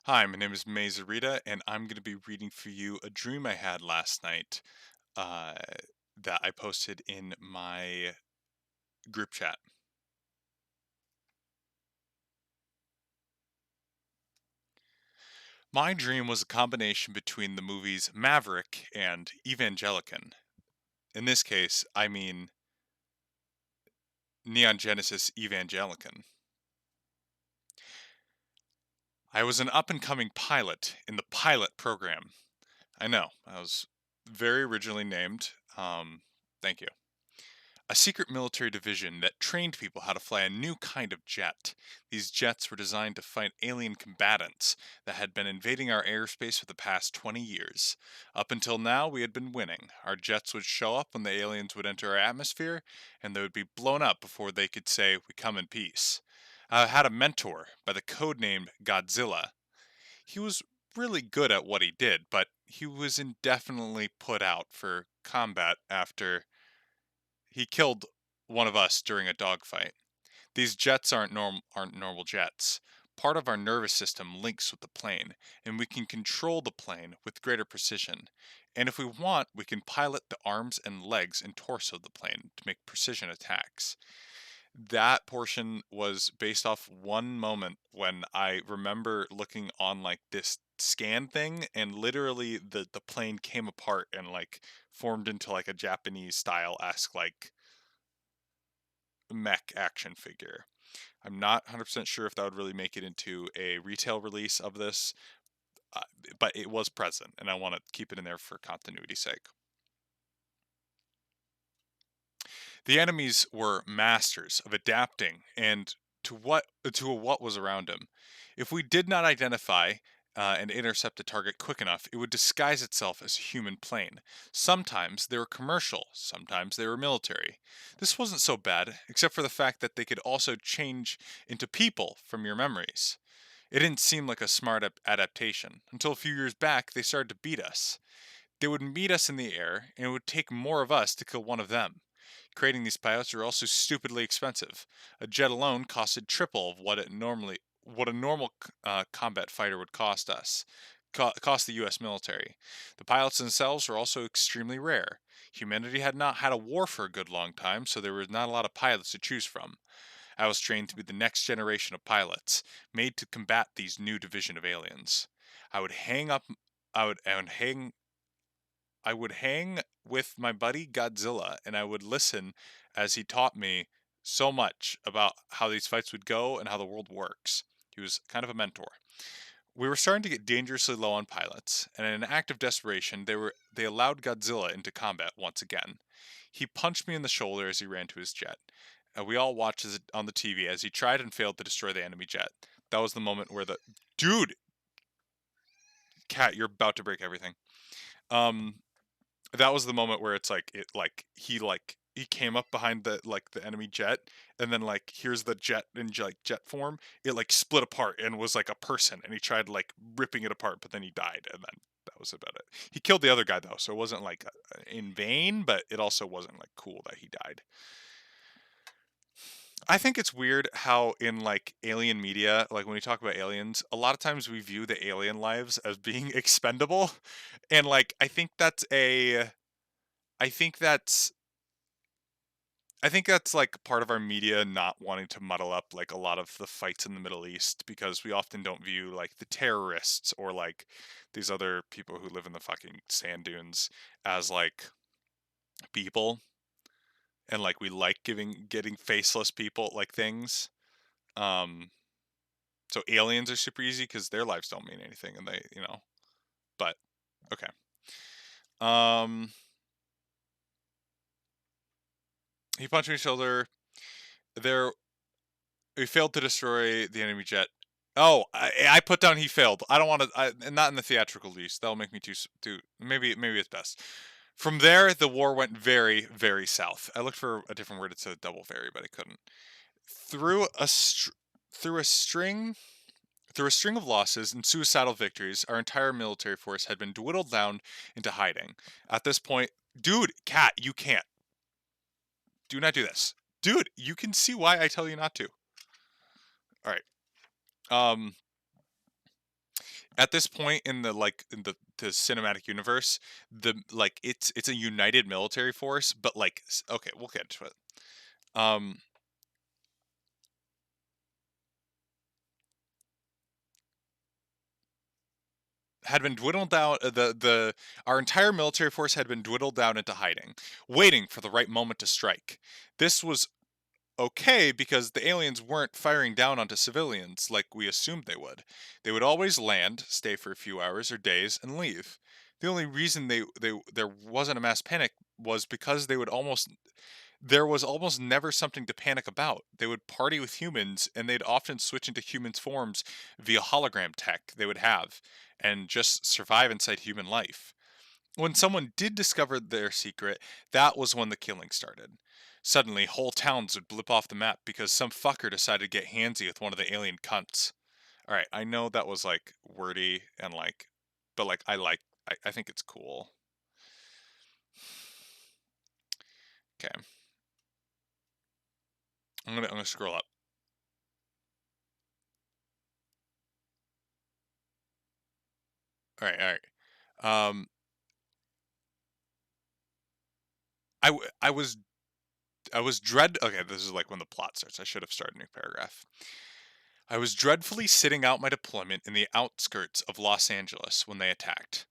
Hi, my name is Mazarita, and I'm going to be reading for you a dream I had last night uh, that I posted in my group chat. My dream was a combination between the movies Maverick and Evangelion. In this case, I mean Neon Genesis Evangelion. I was an up and coming pilot in the pilot program. I know, I was very originally named. Thank you. A secret military division that trained people how to fly a new kind of jet. These jets were designed to fight alien combatants that had been invading our airspace for the past 20 years. Up until now, we had been winning. Our jets would show up when the aliens would enter our atmosphere, and they would be blown up before they could say, "We come in peace." I had a mentor by the code name Godzilla. He was really good at what he did, but he was indefinitely put out for combat after he killed one of us during a dogfight. These jets aren't normal jets. Part of our nervous system links with the plane, and we can control the plane with greater precision. And if we want, we can pilot the arms and legs and torso of the plane to make precision attacks. That portion was based off one moment when I remember looking on like this scan thing, and literally the plane came apart and like formed into like a Japanese style esque like mech action figure. I'm not 100% sure if that would really make it into a retail release of this, uh, but it was present, and I want to keep it in there for continuity's sake. The enemies were masters of adapting and to what was around them. If we did not identify and intercept a target quick enough, it would disguise itself as a human plane. Sometimes they were commercial, sometimes they were military. This wasn't so bad, except for the fact that they could also change into people from your memories. It didn't seem like a smart adaptation until a few years back they started to beat us. They would meet us in the air, and it would take more of us to kill one of them. Creating these pilots are also stupidly expensive. A jet alone costed triple of what a normal combat fighter would cost us. Cost the U.S. military. The pilots themselves were also extremely rare. Humanity had not had a war for a good long time, so there was not a lot of pilots to choose from. I was trained to be the next generation of pilots, made to combat these new division of aliens. I would hang up I would hang with my buddy Godzilla, and I would listen as he taught me so much about how these fights would go and how the world works. He was kind of a mentor. We were starting to get dangerously low on pilots, and in an act of desperation, they allowed Godzilla into combat once again. He punched me in the shoulder as he ran to his jet. We all watched on the TV as he tried and failed to destroy the enemy jet. That was the moment where the dude, cat, you're about to break everything. Um, that was the moment where it's like he came up behind the enemy jet, and then like here's the jet in like jet form. It like split apart and was like a person, and he tried like ripping it apart, but then he died, and then that was about it. He killed the other guy though, so it wasn't like in vain, but it also wasn't like cool that he died. I think it's weird how in like alien media, like when we talk about aliens, a lot of times we view the alien lives as being expendable, and like I think that's I think that's like part of our media not wanting to muddle up like a lot of the fights in the Middle East, because we often don't view like the terrorists or like these other people who live in the fucking sand dunes as like people, and like we like getting faceless people like things. Um so aliens are super easy cuz their lives don't mean anything, and but okay. Um he punched me in the shoulder. There We failed to destroy the enemy jet. Oh, I put down he failed. I don't want to. Not in the theatrical release. That'll make me too. Maybe it's best. From there, the war went very, very south. I looked for a different word. It said double very, but I couldn't. Through a through a string through a string of losses and suicidal victories, our entire military force had been dwindled down into hiding. At this point, dude, cat, you can't. Do not do this, dude. You can see why I tell you not to. All right. Um, At this point in the cinematic universe, it's a united military force, but okay, we'll get to it. Um, had been dwindled down. The Our entire military force had been dwindled down into hiding, waiting for the right moment to strike. This was okay because the aliens weren't firing down onto civilians like we assumed they would. They would always land, stay for a few hours or days, and leave. The only reason there wasn't a mass panic was because there was almost never something to panic about. They would party with humans, and they'd often switch into humans' forms via hologram tech they would have, and just survive inside human life. When someone did discover their secret, that was when the killing started. Suddenly, whole towns would blip off the map because some fucker decided to get handsy with one of the alien cunts. All right, I know that was wordy and but I think it's cool. Okay, I'm gonna scroll up. All right, all right. I w- I was dread. Okay, this is like when the plot starts. I should have started a new paragraph. I was dreadfully sitting out my deployment in the outskirts of Los Angeles when they attacked.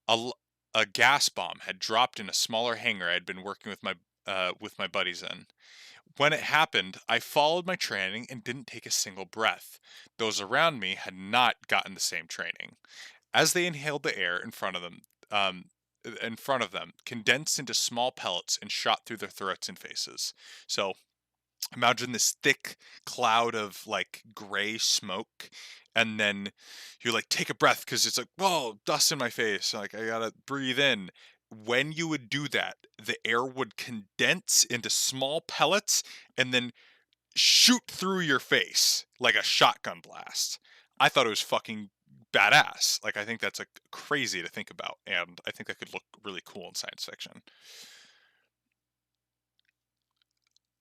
A, a gas bomb had dropped in a smaller hangar I had been working with my buddies in. When it happened, I followed my training and didn't take a single breath. Those around me had not gotten the same training. As they inhaled the air um, in front of them, condensed into small pellets and shot through their throats and faces. So imagine this thick cloud of gray smoke, and then you take a breath because it's like, whoa, dust in my face, like I gotta breathe in. When you would do that, the air would condense into small pellets and then shoot through your face like a shotgun blast. I thought it was fucking badass. I think that's crazy to think about, and I think that could look really cool in science fiction.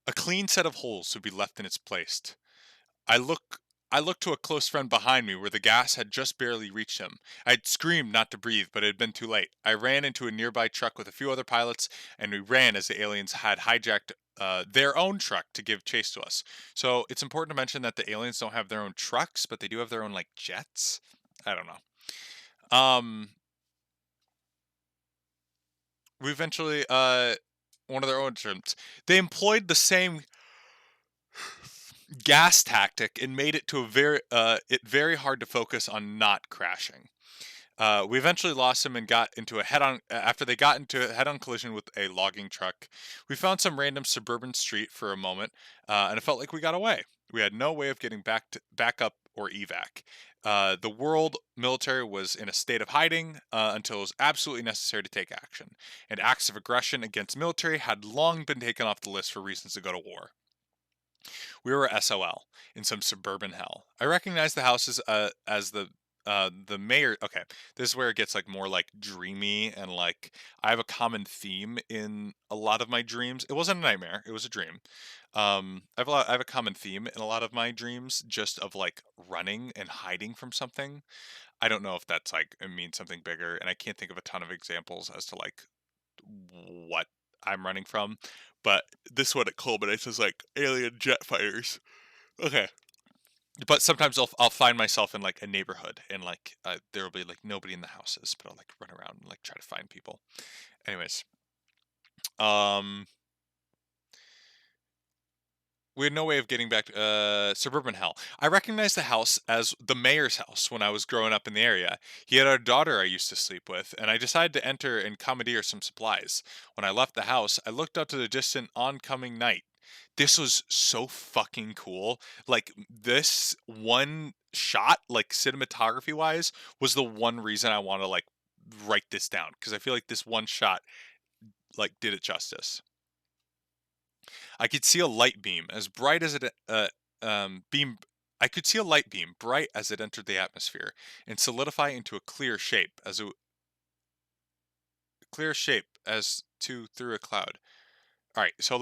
A clean set of holes would be left in its place. I look I looked to a close friend behind me where the gas had just barely reached him. I'd screamed not to breathe, but it had been too late. I ran into a nearby truck with a few other pilots, and we ran as the aliens had hijacked their own truck to give chase to us. So it's important to mention that the aliens don't have their own trucks, but they do have their own jets. I don't know. We eventually one of their own terms. They employed the same gas tactic and made it to it very hard to focus on not crashing. We eventually lost him and got into a head-on after they got into a head-on collision with a logging truck. We found some random suburban street for a moment, and it felt like we got away. We had no way of getting back up or evac. The world military was in a state of hiding until it was absolutely necessary to take action, and acts of aggression against military had long been taken off the list for reasons to go to war. We were SOL in some suburban hell. I recognized the houses as the mayor. Okay, this is where it gets more dreamy, and I have a common theme in a lot of my dreams. It wasn't a nightmare; it was a dream. I have a common theme in a lot of my dreams, just of running and hiding from something. I don't know if that's it means something bigger, and I can't think of a ton of examples as to what I'm running from. But this one it culminates as alien jet fighters. Okay. But sometimes I'll find myself in a neighborhood, and there will be nobody in the houses, but I'll run around and try to find people. Anyways, um we had no way of getting back to suburban hell. I recognized the house as the mayor's house when I was growing up in the area. He had a daughter I used to sleep with, and I decided to enter and commandeer some supplies. When I left the house, I looked up to the distant oncoming night. This was so fucking cool. This one shot, cinematography wise, was the one reason I want to write this down, because I feel like this one shot did it justice. I could see a light beam as bright as it beam. I could see a light beam bright as it entered the atmosphere and solidify into a clear shape as to through a cloud. All right, so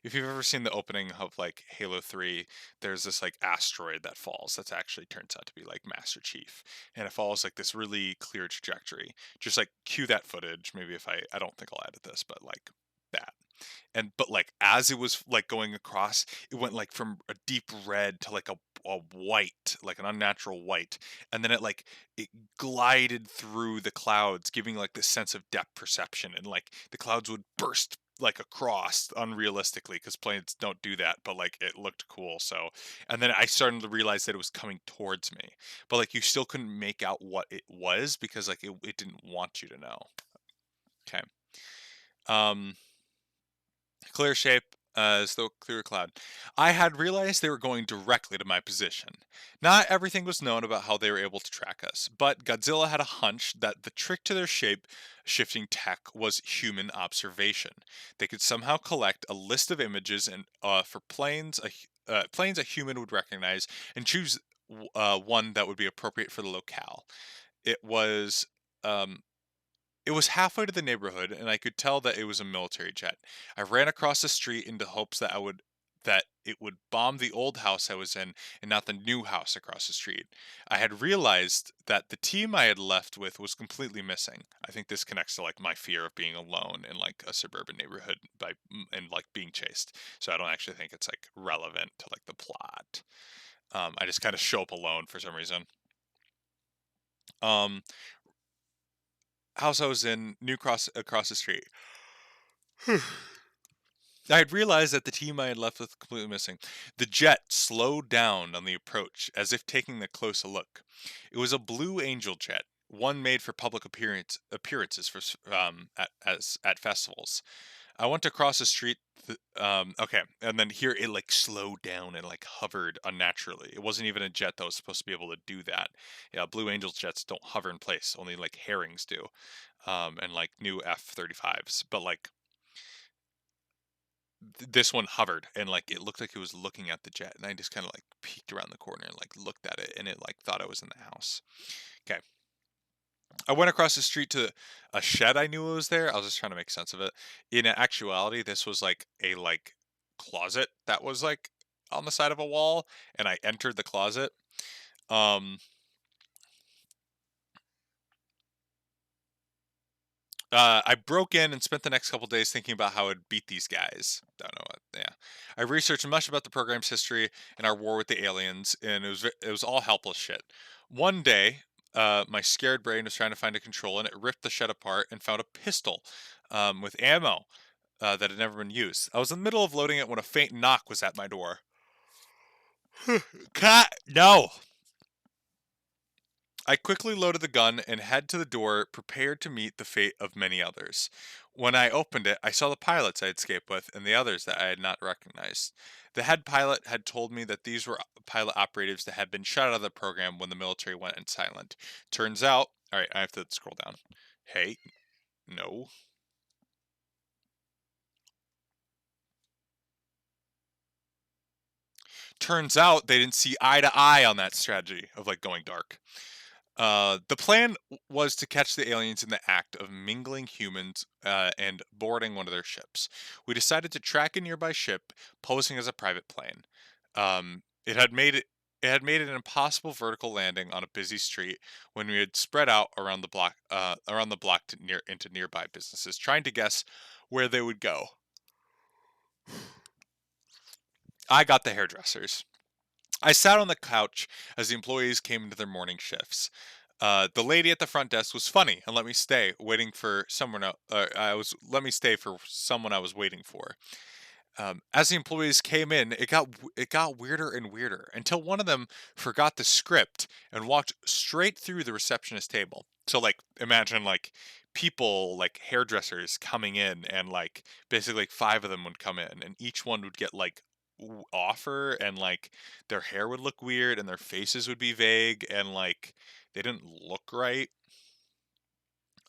If you've ever seen the opening of like Halo 3, there's this like asteroid that falls that's actually turns out to be like Master Chief. And it follows like this really clear trajectory. Just like cue that footage. Maybe if I don't think I'll edit this, but like that. And but like as it was like going across, it went like from a deep red to like a white, like an unnatural white, and then it glided through the clouds, giving like this sense of depth perception, and like the clouds would burst like across unrealistically because planes don't do that, but like it looked cool. So, and then I started to realize that it was coming towards me, but like you still couldn't make out what it was because like it didn't want you to know. Okay. Um, Clear shape, as though clear cloud. I had realized they were going directly to my position. Not everything was known about how they were able to track us, but Godzilla had a hunch that the trick to their shape shifting tech was human observation. They could somehow collect a list of images and for planes a human would recognize and choose one that would be appropriate for the locale. It was um, it was halfway to the neighborhood, and I could tell that it was a military jet. I ran across the street into hopes that it would bomb the old house I was in and not the new house across the street. I had realized that the team I had left with was completely missing. I think this connects to like my fear of being alone in like a suburban neighborhood and like being chased. So I don't actually think it's like relevant to like the plot. I just kind of show up alone for some reason. Um, House I was in, new cross across the street. I had realized that the team I had left with completely missing. The jet slowed down on the approach, as if taking a closer look. It was a Blue Angel jet, one made for public appearances for at festivals. I went across the street. Okay, and then here it like slowed down and like hovered unnaturally. It wasn't even a jet that was supposed to be able to do that. Yeah, Blue Angel jets don't hover in place. Only like herrings do, and like new F-35s. But like this one hovered and like it looked like it was looking at the jet, and I just kind of like peeked around the corner and like looked at it, and it like thought I was in the house. Okay, I went across the street to a shed. I knew it was there. I was just trying to make sense of it. In actuality, this was like a like closet that was like on the side of a wall, and I entered the closet. um I broke in and spent the next couple days thinking about how I'd beat these guys. Don't know what. Yeah, I researched much about the program's history and our war with the aliens, and it was all helpless shit. One day, my scared brain was trying to find a control, and it ripped the shed apart and found a pistol with ammo that had never been used. I was in the middle of loading it when a faint knock was at my door. Cat, no. I quickly loaded the gun and head to the door, prepared to meet the fate of many others. When I opened it, I saw the pilots I had escaped with and the others that I had not recognized. The head pilot had told me that these were pilot operatives that had been shut out of the program when the military went in silent. Turns out, all right, I have to scroll down. Hey, no. Turns out they didn't see eye to eye on that strategy of like going dark. The plan was to catch the aliens in the act of mingling humans and boarding one of their ships. We decided to track a nearby ship posing as a private plane. It had made it. It had made an impossible vertical landing on a busy street when we had spread out around the block to into nearby businesses, trying to guess where they would go. I got the hairdressers. I sat on the couch as the employees came into their morning shifts. The lady at the front desk was funny and let me stay, waiting for someone. I was let me stay for someone I was waiting for. As the employees came in, it got weirder and weirder until one of them forgot the script and walked straight through the receptionist table. So like imagine like people like hairdressers coming in, and like basically like five of them would come in, and each one would get like offer, and like their hair would look weird and their faces would be vague, and like they didn't look right,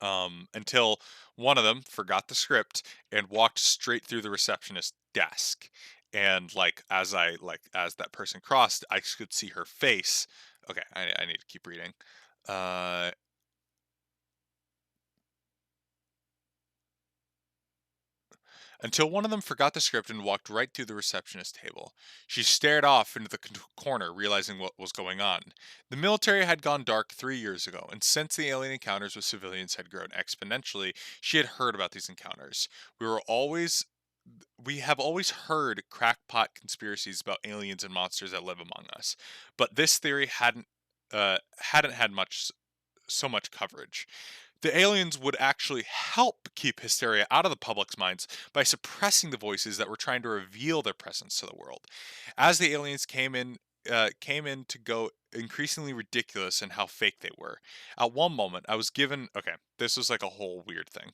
until one of them forgot the script and walked straight through the receptionist desk. And like as that person crossed, I could see her face. Okay, I need to keep reading. Uh, until one of them forgot the script and walked right through the receptionist table. She stared off into the corner, realizing what was going on. The military had gone dark 3 years ago, and since the alien encounters with civilians had grown exponentially, she had heard about these encounters. We were always we have always heard crackpot conspiracies about aliens and monsters that live among us, but this theory hadn't had so much coverage. The aliens would actually help keep hysteria out of the public's minds by suppressing the voices that were trying to reveal their presence to the world. As the aliens came in to go increasingly ridiculous in how fake they were. At one moment, I was given okay, this was like a whole weird thing.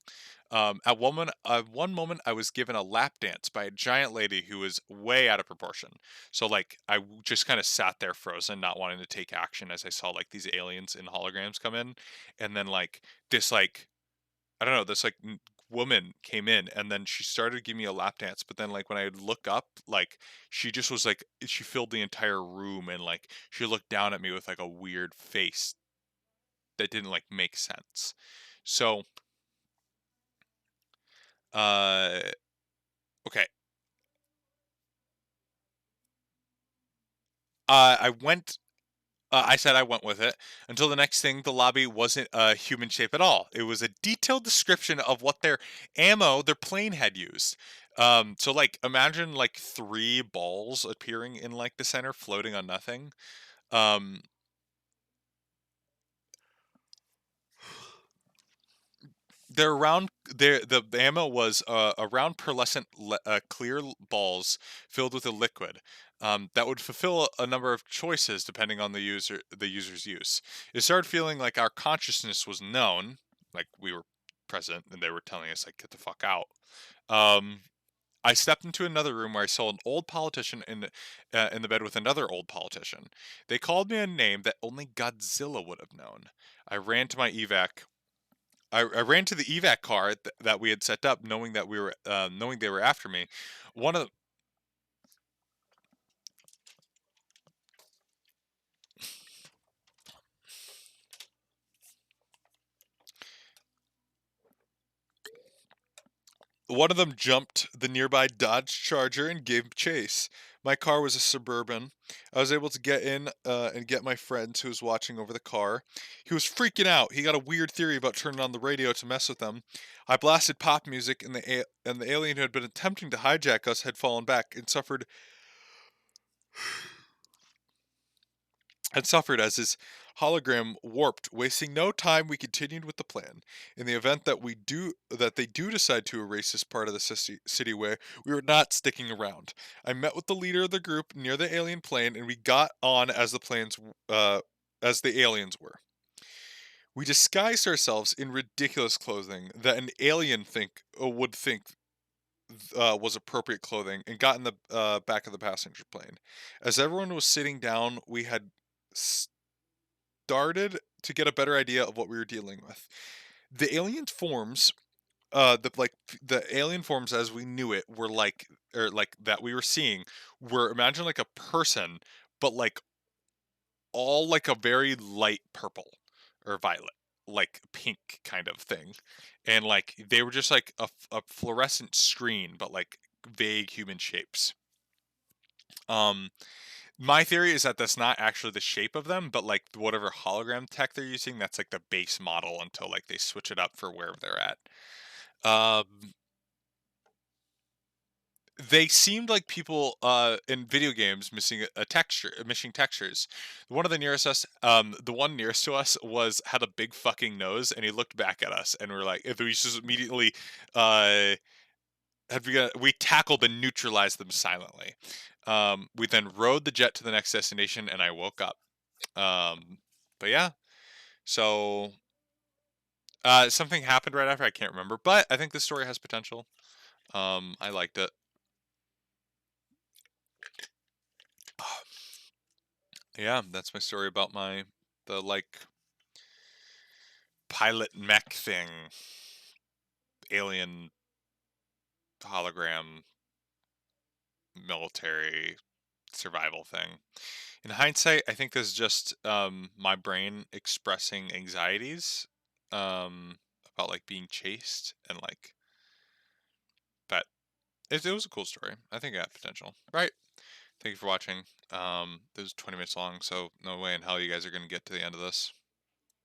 One moment, I was given a lap dance by a giant lady who was way out of proportion. So like, just kind of sat there frozen, not wanting to take action as I saw like these aliens in holograms come in, and then like this like I don't know, this like woman came in and then she started giving me a lap dance, but then like when I would look up, like she just was like she filled the entire room and like she looked down at me with like a weird face that didn't like make sense. So uh okay. I went I said I went with it until the next thing. The lobby wasn't a human shape at all. It was a detailed description of what their ammo their plane had used. So like imagine like three balls appearing in like the center, floating on nothing. Um, they're round. The ammo was a round pearlescent clear balls filled with a liquid that would fulfill a number of choices depending on the user's use. It started feeling like our consciousness was known, like we were present, and they were telling us like get the fuck out. Um, I stepped into another room where I saw an old politician in the bed with another old politician. They called me a name that only Godzilla would have known. I ran to my evac I ran to the evac car that we had set up, knowing they were after me. One of One of them jumped the nearby Dodge Charger and gave chase. My car was a Suburban. I was able to get in and get my friend who was watching over the car. He was freaking out. He got a weird theory about turning on the radio to mess with them. I blasted pop music, and the alien who had been attempting to hijack us had fallen back and suffered as his hologram warped. Wasting no time, we continued with the plan. In the event that they do decide to erase this part of the cityway, we were not sticking around. I met with the leader of the group near the alien plane, and we got on as the aliens were. We disguised ourselves in ridiculous clothing that an alien would think was appropriate clothing, and got in the back of the passenger plane. As everyone was sitting down, we had started to get a better idea of what we were dealing with. The alien forms, the alien forms as we knew it were like, or like that we were seeing, were imagine like a person, but like all like a very light purple or violet, like pink kind of thing, and like they were just like a fluorescent screen, but like vague human shapes. Um, My theory is that that's not actually the shape of them, but like whatever hologram tech they're using, that's like the base model until like they switch it up for wherever they're at. Um, they seemed like people in video games missing textures. One of the nearest us, the one nearest to us was had a big fucking nose, and he looked back at us, and we're like, we just immediately uh, we tackled and neutralized them silently. We then rode the jet to the next destination, and I woke up. Um, but yeah, so something happened right after. I can't remember, but I think this story has potential. I liked it. Yeah, that's my story about the like pilot mech thing, alien hologram military survival thing. In hindsight, I think this is just my brain expressing anxieties about like being chased and like that. it was a cool story. I think it had potential. Right. Thank you for watching. This is 20 minutes long, so no way in hell you guys are going to get to the end of this.